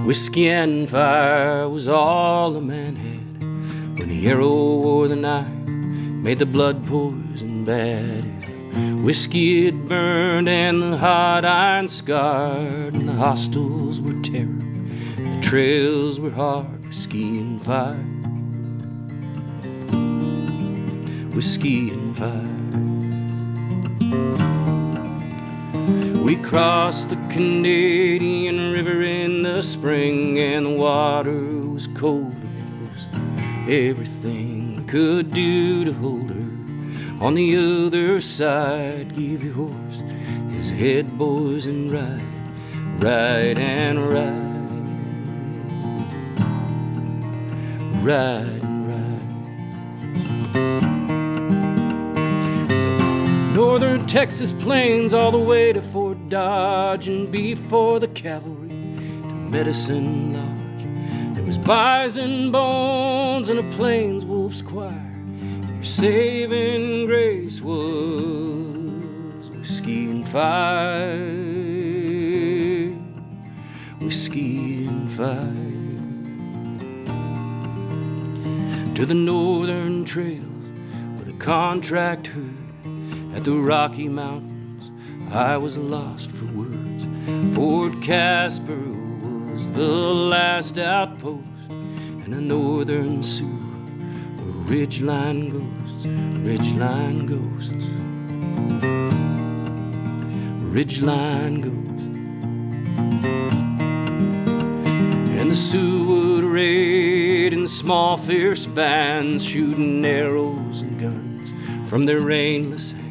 Whiskey and fire was all a man had when the arrow or the knife made the blood poison bad. Whiskey it burned and the hot iron scarred, and the hostiles were terror, the trails were hard. Whiskey and fire, whiskey and fire. We crossed the Canadian River in the spring, and the water was cold, and it was everything we could do to hold her. On the other side, give your horse his head, boys, and ride, ride and ride, ride and ride. Northern Texas plains all the way to Fort Dodge, and before the cavalry to Medicine Lodge, there was bison bones and a plains wolf's choir. Your saving grace was whiskey and fire, whiskey and fire. To the northern trails with a contract herd at the Rocky Mountains, I was lost for words. Fort Casper was the last outpost, and the northern Sioux were ridgeline ghosts, ridgeline ghosts, ridgeline ghosts. And the Sioux would raid in small fierce bands, shooting arrows and guns from their rainless hands.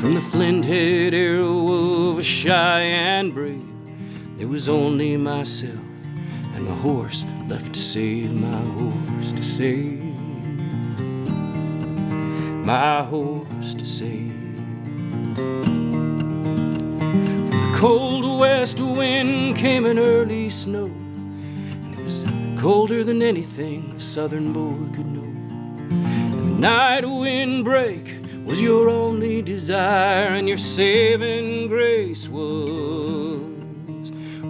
From the flint-head arrow of a Cheyenne brave, there was only myself and my horse left to save, my horse to save, my horse to save. From the cold west wind came an early snow, and it was colder than anything a southern boy could know. And the night wind break was your only desire, and your saving grace was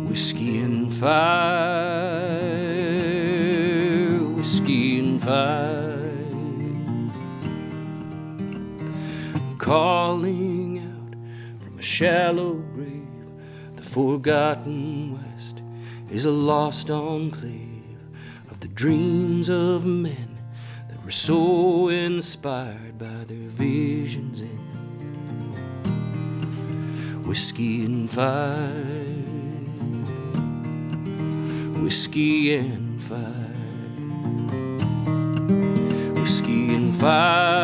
whiskey and fire, whiskey and fire. Calling out from a shallow grave, the forgotten West is a lost enclave of the dreams of men that were so inspired by their visions in whiskey and fire, whiskey and fire, whiskey and fire.